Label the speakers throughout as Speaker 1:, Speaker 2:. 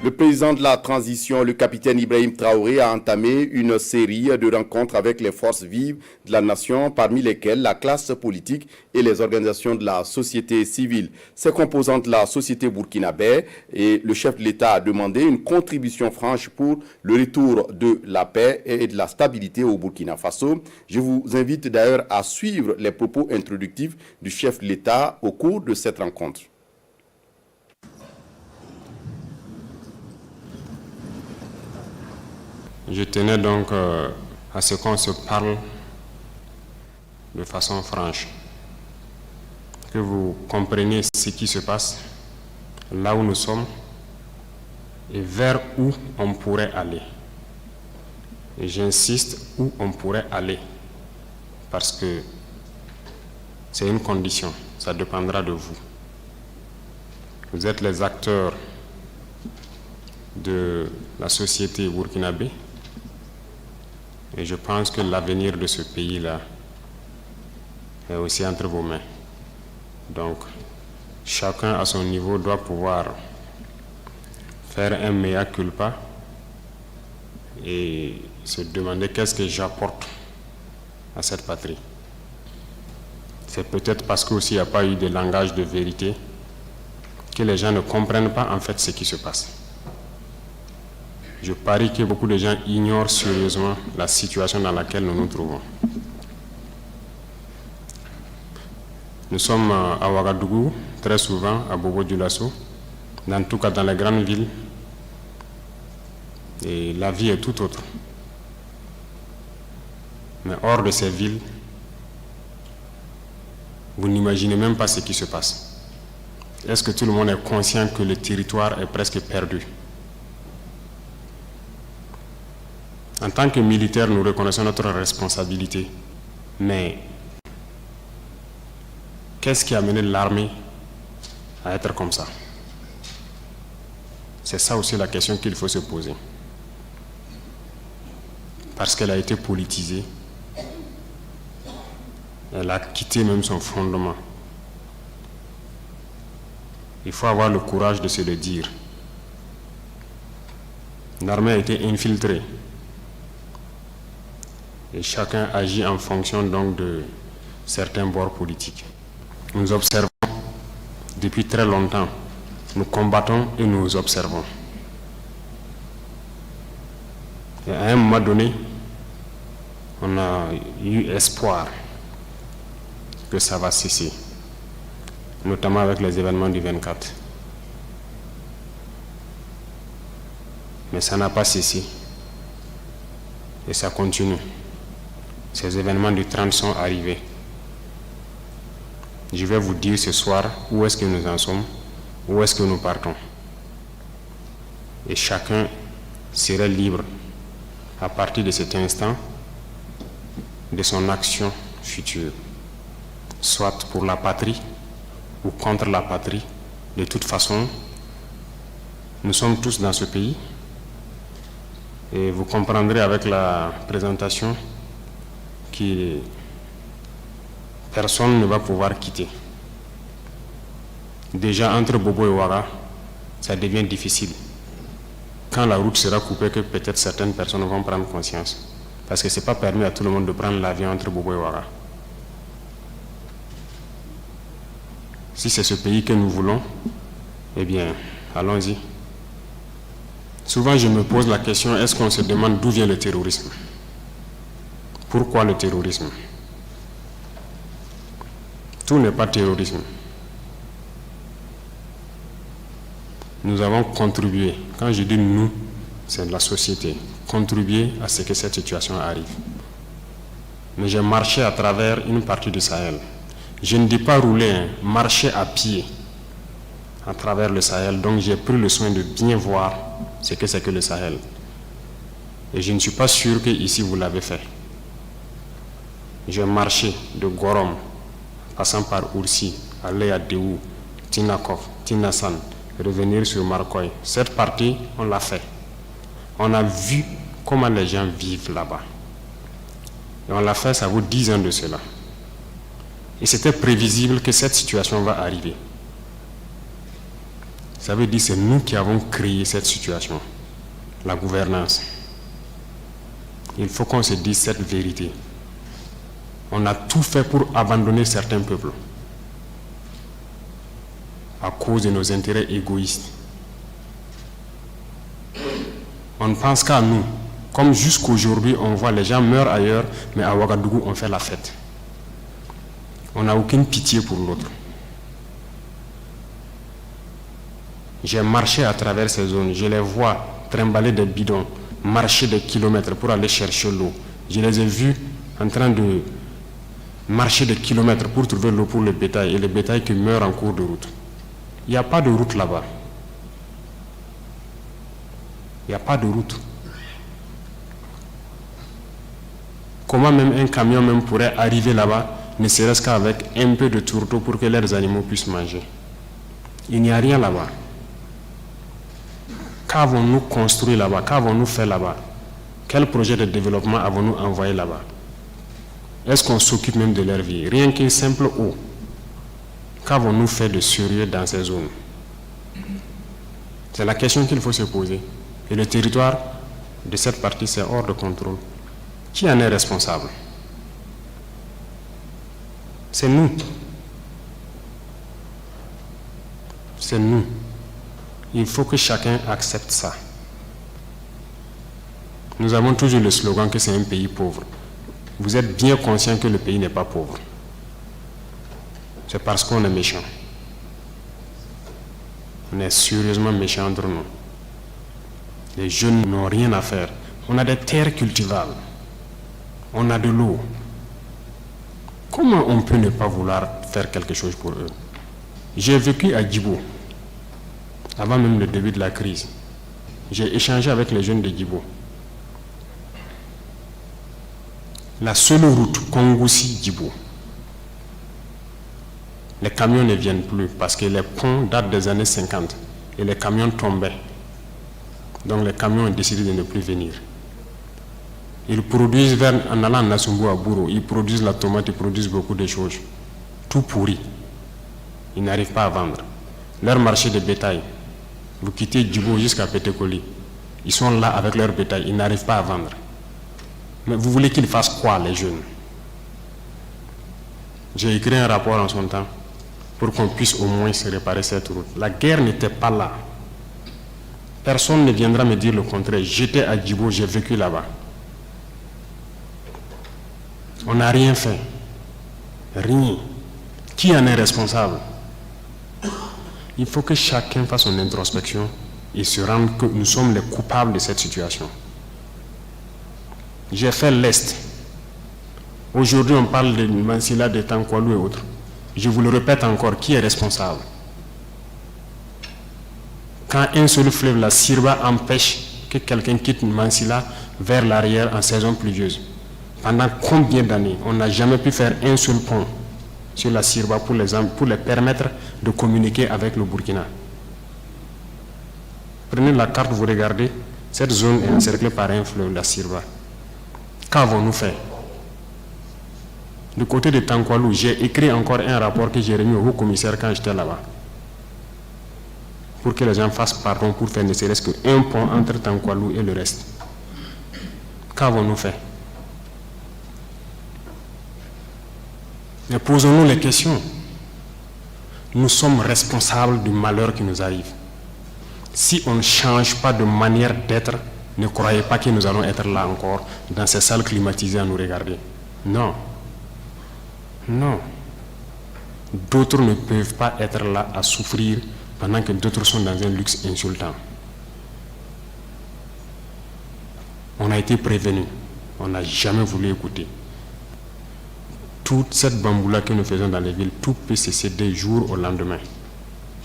Speaker 1: Le président de la transition, le capitaine Ibrahim Traoré, a entamé une série de rencontres avec les forces vives de la nation, parmi lesquelles la classe politique et les organisations de la société civile. Ces composantes de la société burkinabé et le chef de l'État a demandé une contribution franche pour le retour de la paix et de la stabilité au Burkina Faso. Je vous invite d'ailleurs à suivre les propos introductifs du chef de l'État au cours de cette rencontre.
Speaker 2: Je tenais donc à ce qu'on se parle de façon franche, que vous compreniez ce qui se passe, là où nous sommes et vers où on pourrait aller. Et j'insiste, où on pourrait aller, parce que c'est une condition, ça dépendra de vous. Vous êtes les acteurs de la société burkinabé. Et je pense que l'avenir de ce pays-là est aussi entre vos mains. Donc, chacun à son niveau doit pouvoir faire un mea culpa et se demander qu'est-ce que j'apporte à cette patrie. C'est peut-être parce qu'aussi il n'y a pas eu de langage de vérité que les gens ne comprennent pas en fait ce qui se passe. Je parie que beaucoup de gens ignorent sérieusement la situation dans laquelle nous nous trouvons. Nous sommes à Ouagadougou, très souvent à Bobo-Dioulasso, en tout cas dans les grandes villes, et la vie est tout autre. Mais hors de ces villes, vous n'imaginez même pas ce qui se passe. Est-ce que tout le monde est conscient que le territoire est presque perdu? En tant que militaires, nous reconnaissons notre responsabilité. Mais qu'est-ce qui a mené l'armée à être comme ça? C'est ça aussi la question qu'il faut se poser. Parce qu'elle a été politisée. Elle a quitté même son fondement. Il faut avoir le courage de se le dire. L'armée a été infiltrée. Et chacun agit en fonction donc de certains bords politiques. Nous observons depuis très longtemps. Nous combattons et nous observons. Et à un moment donné, on a eu espoir que ça va cesser, notamment avec les événements du 24. Mais ça n'a pas cessé. Et ça continue. Ces événements du 30 sont arrivés. Je vais vous dire ce soir où est-ce que nous en sommes, où est-ce que nous partons. Et chacun serait libre, à partir de cet instant, de son action future, soit pour la patrie ou contre la patrie. De toute façon, nous sommes tous dans ce pays. Et vous comprendrez avec la présentation que personne ne va pouvoir quitter. Déjà entre Bobo et Ouaga, ça devient difficile. Quand la route sera coupée, que peut-être certaines personnes vont prendre conscience. Parce que ce n'est pas permis à tout le monde de prendre l'avion entre Bobo et Ouaga. Si c'est ce pays que nous voulons, eh bien, allons-y. Souvent, je me pose la question, est-ce qu'on se demande d'où vient le terrorisme? Pourquoi le terrorisme? Tout n'est pas terrorisme. Nous avons contribué, quand je dis nous, c'est la société, contribué à ce que cette situation arrive. Mais j'ai marché à travers une partie du Sahel. Je ne dis pas rouler, marcher à pied à travers le Sahel. Donc j'ai pris le soin de bien voir ce que c'est que le Sahel. Et je ne suis pas sûr que ici vous l'avez fait. J'ai marché de Gorom, passant par Oursi, aller à Déou, Tinakov, Tinasan, revenir sur Marcoy. Cette partie, on l'a fait. On a vu comment les gens vivent là-bas. Et on l'a fait, ça vaut 10 ans de cela. Et c'était prévisible que cette situation va arriver. Ça veut dire que c'est nous qui avons créé cette situation, la gouvernance. Il faut qu'on se dise cette vérité. On a tout fait pour abandonner certains peuples à cause de nos intérêts égoïstes. On ne pense qu'à nous. Comme jusqu'aujourd'hui, on voit les gens meurent ailleurs, mais à Ouagadougou, on fait la fête. On n'a aucune pitié pour l'autre. J'ai marché à travers ces zones, je les vois trimballer des bidons, marcher des kilomètres pour aller chercher l'eau. Je les ai vus en train de marcher des kilomètres pour trouver l'eau pour le bétail, et le bétail qui meurt en cours de route. Il n'y a pas de route là-bas. Il n'y a pas de route. Comment même un camion même pourrait arriver là-bas, ne serait-ce qu'avec un peu de tourteau pour que leurs animaux puissent manger? Il n'y a rien là-bas. Qu'avons-nous construit là-bas? Qu'avons-nous fait là-bas? Quel projet de développement avons-nous envoyé là-bas? Est-ce qu'on s'occupe même de leur vie? Rien qu'une simple eau. Qu'avons-nous fait de sérieux dans ces zones? C'est la question qu'il faut se poser. Et le territoire de cette partie, c'est hors de contrôle. Qui en est responsable? C'est nous. C'est nous. Il faut que chacun accepte ça. Nous avons toujours le slogan que c'est un pays pauvre. Vous êtes bien conscient que le pays n'est pas pauvre. C'est parce qu'on est méchant. On est sérieusement méchant entre nous. Les jeunes n'ont rien à faire. On a des terres cultivables. On a de l'eau. Comment on peut ne pas vouloir faire quelque chose pour eux? J'ai vécu à Djibo, avant même le début de la crise. J'ai échangé avec les jeunes de Djibo. La seule route Kongoussi-Djibo, les camions ne viennent plus parce que les ponts datent des années 50 et les camions tombaient. Donc les camions ont décidé de ne plus venir. Ils produisent, en allant à Nassumbu à Bouro, ils produisent la tomate, ils produisent beaucoup de choses. Tout pourri. Ils n'arrivent pas à vendre. Leur marché de bétail, vous quittez Djibo jusqu'à Pétékoli, ils sont là avec leur bétail, ils n'arrivent pas à vendre. Mais vous voulez qu'ils fassent quoi, les jeunes? J'ai écrit un rapport en son temps pour qu'on puisse au moins se réparer cette route. La guerre n'était pas là. Personne ne viendra me dire le contraire. J'étais à Djibo, j'ai vécu là-bas. On n'a rien fait. Rien. Qui en est responsable? Il faut que chacun fasse son introspection et se rende que nous sommes les coupables de cette situation. J'ai fait l'Est. Aujourd'hui, on parle de Mansilla, de Tankwalou et autres. Je vous le répète encore, qui est responsable? Quand un seul fleuve, la Sirba, empêche que quelqu'un quitte Mansilla vers l'arrière en saison pluvieuse, pendant combien d'années on n'a jamais pu faire un seul pont sur la Sirba pour les permettre de communiquer avec le Burkina? Prenez la carte, vous regardez, cette zone est encerclée par un fleuve, la Sirba. Qu'avons-nous fait? Du côté de Tankwalou, j'ai écrit encore un rapport que j'ai remis au haut-commissaire quand j'étais là-bas, pour que les gens fassent pardon pour faire ne serait-ce qu'un pont entre Tankwalou et le reste. Qu'avons-nous fait? Mais posons-nous les questions. Nous sommes responsables du malheur qui nous arrive. Si on ne change pas de manière d'être, ne croyez pas que nous allons être là encore, dans ces salles climatisées à nous regarder. Non. Non. D'autres ne peuvent pas être là à souffrir pendant que d'autres sont dans un luxe insultant. On a été prévenus. On n'a jamais voulu écouter. Toute cette bamboula que nous faisons dans les villes, tout peut cesser du jour au lendemain,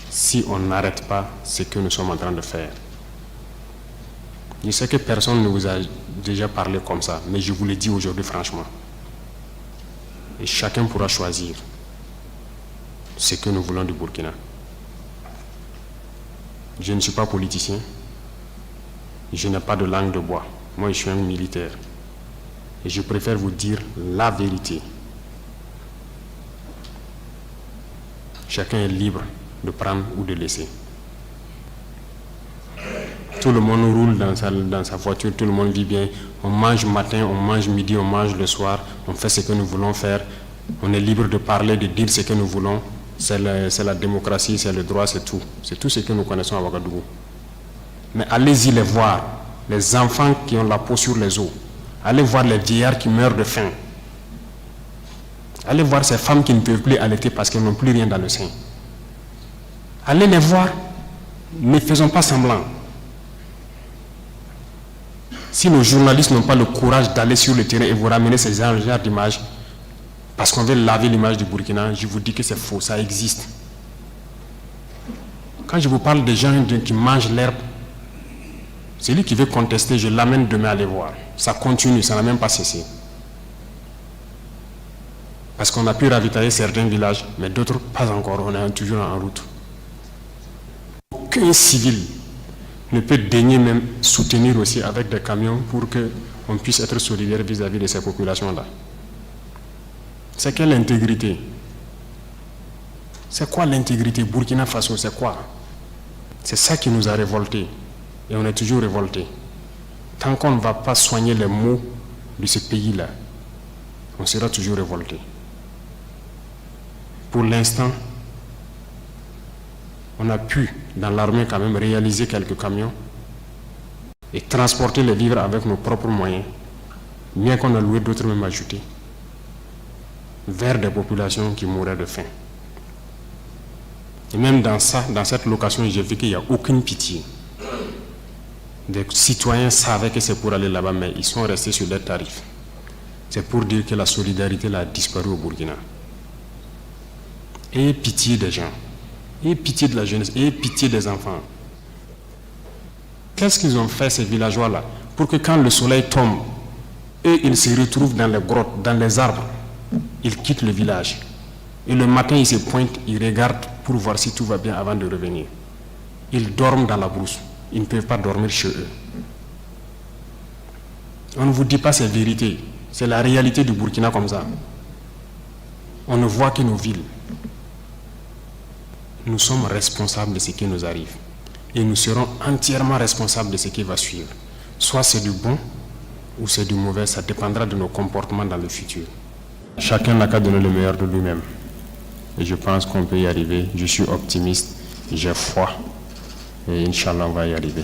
Speaker 2: si on n'arrête pas ce que nous sommes en train de faire. Je sais que personne ne vous a déjà parlé comme ça, mais je vous le dis aujourd'hui franchement. Et chacun pourra choisir ce que nous voulons du Burkina. Je ne suis pas politicien, je n'ai pas de langue de bois. Moi, je suis un militaire. Et je préfère vous dire la vérité. Chacun est libre de prendre ou de laisser. tout le monde roule dans sa voiture, tout le monde vit bien. On mange matin, on mange midi, on mange le soir. On fait ce que nous voulons faire. On est libre de parler, de dire ce que nous voulons. C'est la démocratie, c'est le droit, c'est tout. C'est tout ce que nous connaissons à Ouagadougou. Mais allez-y les voir, les enfants qui ont la peau sur les os. Allez voir les vieillards qui meurent de faim. Allez voir ces femmes qui ne peuvent plus allaiter parce qu'elles n'ont plus rien dans le sein. Allez les voir. Ne faisons pas semblant. Si nos journalistes n'ont pas le courage d'aller sur le terrain et vous ramener ces genres d'images, parce qu'on veut laver l'image du Burkina, je vous dis que c'est faux, ça existe. Quand je vous parle des gens qui mangent l'herbe, celui qui veut contester, je l'amène demain à les voir. Ça continue, ça n'a même pas cessé. Parce qu'on a pu ravitailler certains villages, mais d'autres pas encore, on est toujours en route. Aucun civil ne peut daigner même soutenir aussi avec des camions pour qu'on puisse être solidaire vis-à-vis de ces populations-là. C'est quelle intégrité? C'est quoi l'intégrité? Burkina Faso, c'est quoi? C'est ça qui nous a révoltés. Et on est toujours révoltés. Tant qu'on ne va pas soigner les maux de ce pays-là, on sera toujours révoltés. Pour l'instant, on a pu, dans l'armée quand même, réaliser quelques camions et transporter les vivres avec nos propres moyens, bien qu'on a loué d'autres même ajoutés, vers des populations qui mouraient de faim. Et même dans cette location, j'ai vu qu'il n'y a aucune pitié. Des citoyens savaient que c'est pour aller là-bas, mais ils sont restés sur leurs tarifs. C'est pour dire que la solidarité a disparu au Burkina. Ayez pitié des gens, ayez pitié de la jeunesse, ayez pitié des enfants. Qu'est-ce qu'ils ont fait, ces villageois-là, pour que quand le soleil tombe, eux, ils se retrouvent dans les grottes, dans les arbres, ils quittent le village. Et le matin, ils se pointent, ils regardent pour voir si tout va bien avant de revenir. Ils dorment dans la brousse. Ils ne peuvent pas dormir chez eux. On ne vous dit pas ces vérités. C'est la réalité du Burkina comme ça. On ne voit que nos villes. Nous sommes responsables de ce qui nous arrive. Et nous serons entièrement responsables de ce qui va suivre. Soit c'est du bon ou c'est du mauvais, ça dépendra de nos comportements dans le futur. Chacun n'a qu'à donner le meilleur de lui-même. Et je pense qu'on peut y arriver. Je suis optimiste, j'ai foi. Et Inch'Allah, on va y arriver.